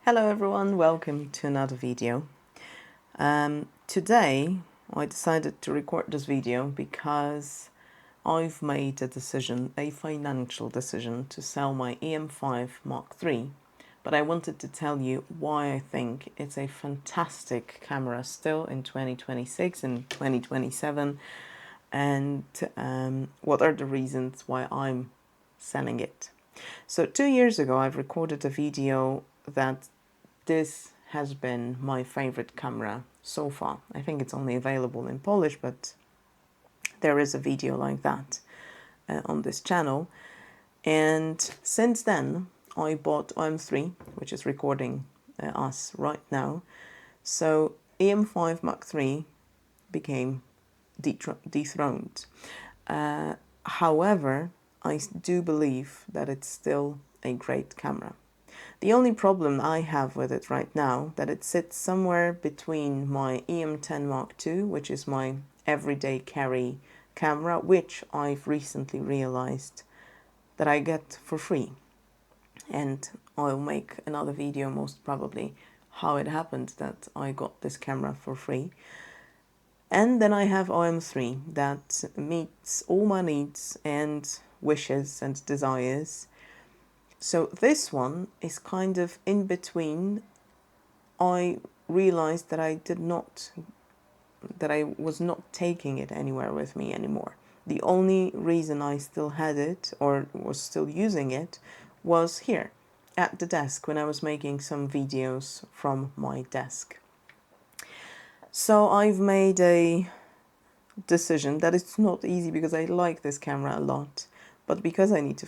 Hello everyone, welcome to another video. Today I decided to record this video because I've made a decision, a financial decision, to sell my E-M5 Mark III. But I wanted to tell you why I think it's a fantastic camera still in 2026 and 2027, and what are the reasons why I'm selling it. So 2 years ago I've recorded a video that this has been my favorite camera so far. I think it's only available in Polish, but there is a video like that on this channel. And since then, I bought OM3, which is recording us right now. So E-M5 Mark III became dethroned. However, I do believe that it's still a great camera. The only problem I have with it right now, that it sits somewhere between my EM10 Mark II, which is my everyday carry camera, which I've recently realized that I get for free. And I'll make another video most probably how it happened that I got this camera for free. And then I have OM3 that meets all my needs and wishes and desires. So this one is kind of in between. I realized that I was not taking it anywhere with me anymore. The only reason I still had it or was still using it was here at the desk when I was making some videos from my desk. So I've made a decision that it's not easy because I like this camera a lot, but because I need to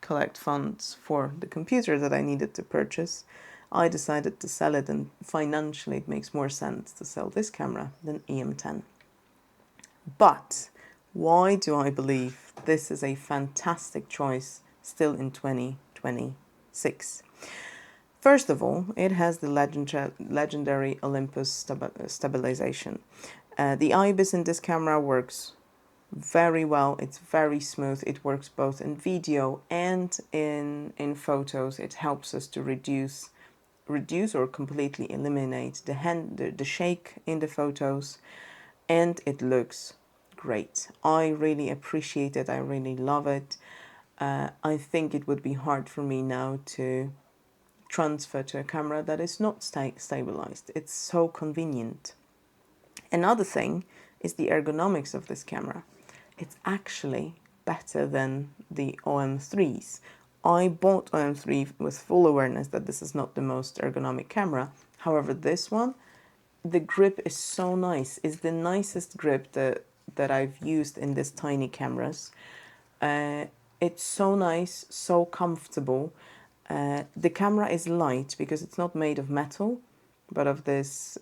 collect funds for the computer that I needed to purchase, I decided to sell it, and financially it makes more sense to sell this camera than EM10. But why do I believe this is a fantastic choice still in 2026? First of all, it has the legendary Olympus stabilization. The IBIS in this camera works very well. It's very smooth. It works both in video and in photos. It helps us to reduce or completely eliminate the shake in the photos, and it looks great. I really appreciate it. I really love it. I think it would be hard for me now to transfer to a camera that is not stabilized. It's so convenient. Another thing is the ergonomics of this camera. It's actually better than the OM3s. I bought OM3 with full awareness that this is not the most ergonomic camera. However, this one, the grip is so nice. It's the nicest grip that I've used in these tiny cameras. It's so nice, so comfortable. The camera is light because it's not made of metal, but of this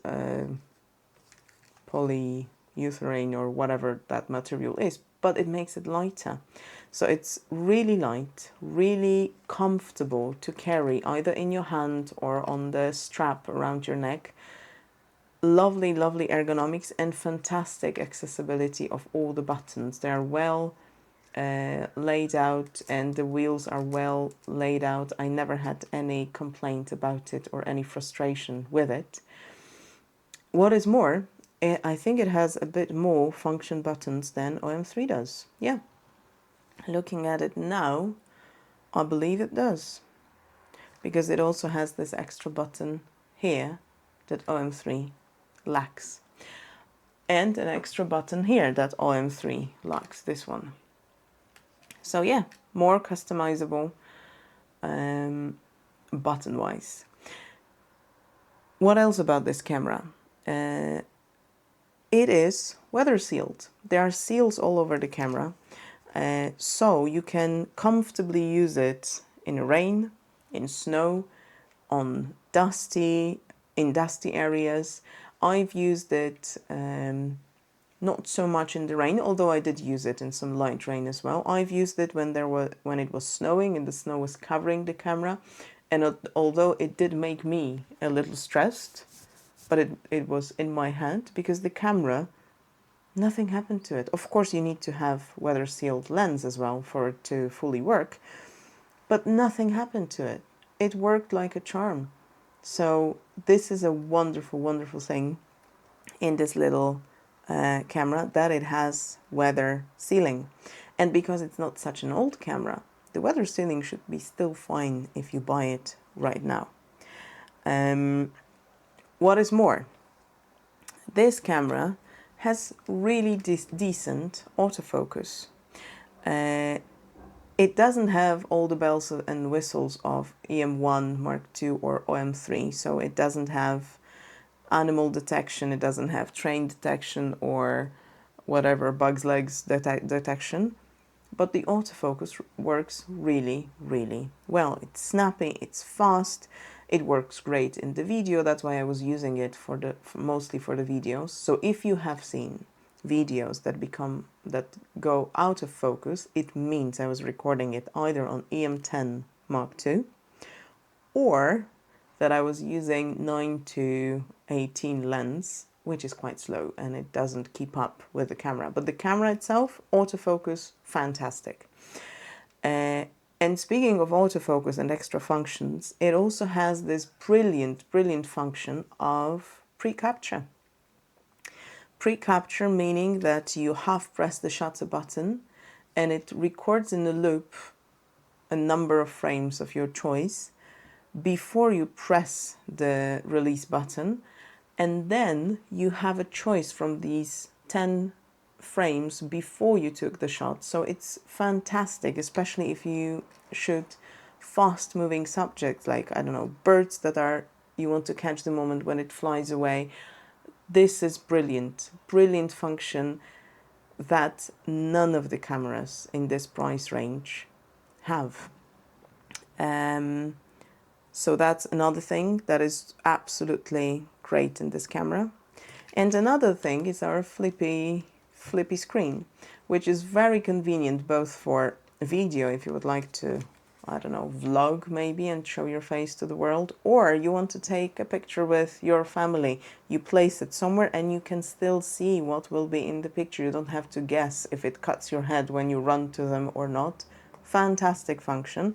polyurethane or whatever that material is, but it makes it lighter. So it's really light, really comfortable to carry either in your hand or on the strap around your neck. Lovely, lovely ergonomics and fantastic accessibility of all the buttons. They are well laid out and the wheels are well laid out. I never had any complaint about it or any frustration with it. What is more, I think it has a bit more function buttons than OM3 does. Yeah, looking at it now, I believe it does, because it also has this extra button here that OM3 lacks, and an extra button here that OM3 lacks, this one. So yeah, more customizable button-wise. What else about this camera? It is weather sealed. There are seals all over the camera, so you can comfortably use it in rain, in snow, in dusty areas. I've used it not so much in the rain, although I did use it in some light rain as well. I've used it when it was snowing and the snow was covering the camera, and although it did make me a little stressed, but it was in my hand because the camera, nothing happened to it. Of course, you need to have weather sealed lens as well for it to fully work, but nothing happened to it. it worked like a charm. So this is a wonderful, wonderful thing in this little camera, that it has weather sealing. And because it's not such an old camera, the weather sealing should be still fine if you buy it right now. What is more, this camera has really decent autofocus. It doesn't have all the bells and whistles of EM1 Mark II or OM3, so it doesn't have animal detection, it doesn't have train detection or whatever, bug's legs detection, but the autofocus works really, really well. It's snappy, it's fast, it works great in the video. That's why I was using it mostly for the videos. So if you have seen videos that go out of focus, it means I was recording it either on EM10 Mark II or that I was using 9-18 lens, which is quite slow and it doesn't keep up with the camera. But the camera itself, autofocus, fantastic. And speaking of autofocus and extra functions, it also has this brilliant, brilliant function of pre-capture. Pre-capture meaning that you half press the shutter button and it records in a loop a number of frames of your choice before you press the release button, and then you have a choice from these 10 frames before you took the shot. So it's fantastic, especially if you shoot fast moving subjects like, I don't know, birds that are, you want to catch the moment when it flies away. This is brilliant, brilliant function that none of the cameras in this price range have. So that's another thing that is absolutely great in this camera. And another thing is our flippy screen, which is very convenient both for video, if you would like to, I don't know, vlog maybe and show your face to the world, or you want to take a picture with your family. You place it somewhere and you can still see what will be in the picture. You don't have to guess if it cuts your head when you run to them or not. Fantastic function.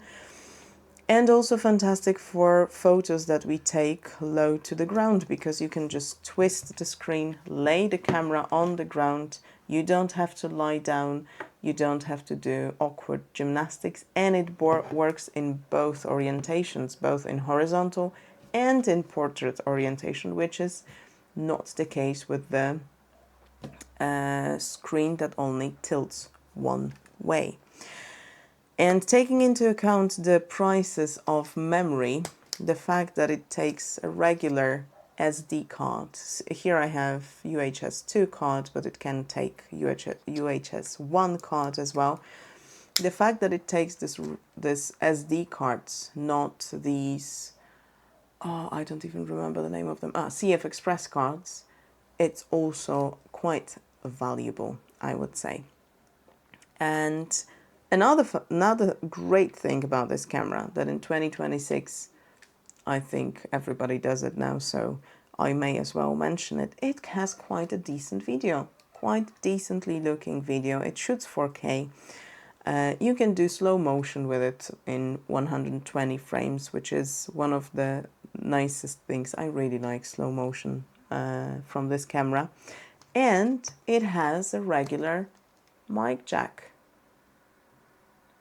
And also fantastic for photos that we take low to the ground, because you can just twist the screen, lay the camera on the ground. You don't have to lie down. You don't have to do awkward gymnastics. And it works in both orientations, both in horizontal and in portrait orientation, which is not the case with the screen that only tilts one way. And taking into account the prices of memory, the fact that it takes a regular SD card. Here I have UHS 2 card, but it can take UHS 1 card as well. The fact that it takes this SD cards, not these, oh, I don't even remember the name of them, CF Express cards, it's also quite valuable, I would say. And another great thing about this camera, that in 2026, I think everybody does it now, so I may as well mention it. It has quite a decent video, quite decently looking video. It shoots 4K. You can do slow motion with it in 120 frames, which is one of the nicest things. I really like slow motion from this camera. And it has a regular mic jack.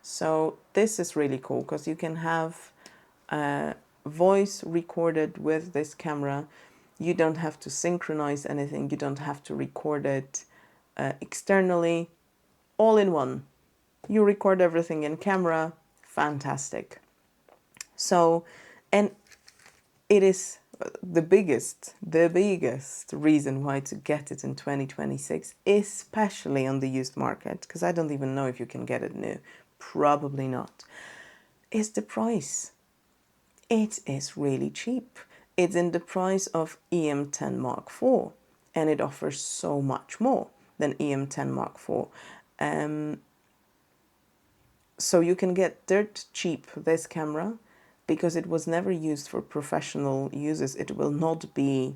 So this is really cool because you can have voice recorded with this camera. You don't have to synchronize anything. You don't have to record it externally. All in one. You record everything in camera. Fantastic. So, and it is the biggest reason why to get it in 2026, especially on the used market, because I don't even know if you can get it new. Probably not, is the price. It is really cheap. It's in the price of EM10 Mark IV, and it offers so much more than EM10 Mark IV. So you can get dirt cheap this camera, because it was never used for professional uses. It will not be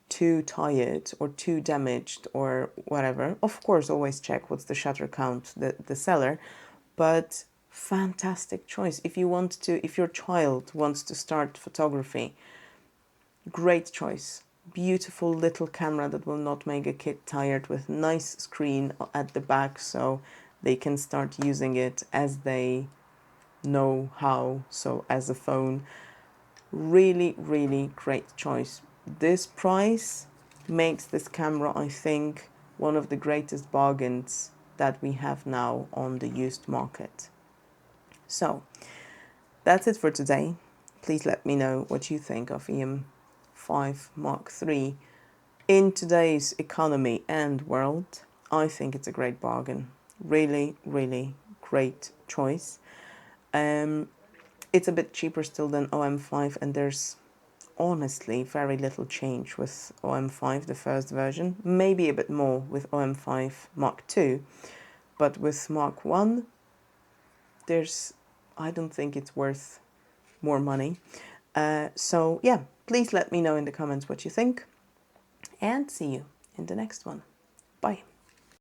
too tired or too damaged or whatever. Of course, always check what's the shutter count, the seller. But fantastic choice. If you want to, if your child wants to start photography, great choice. Beautiful little camera that will not make a kid tired, with nice screen at the back so they can start using it as they know how, so as a phone. Really, really great choice. This price makes this camera, I think, one of the greatest bargains that we have now on the used market. So that's it for today. Please let me know what you think of E-M5 Mark III. In today's economy and world, I think it's a great bargain. Really, really great choice. It's a bit cheaper still than OM5, and there's honestly very little change with OM5, the first version. Maybe a bit more with OM5 Mark II, but with Mark I, I don't think it's worth more money. So yeah, please let me know in the comments what you think, and see you in the next one. Bye.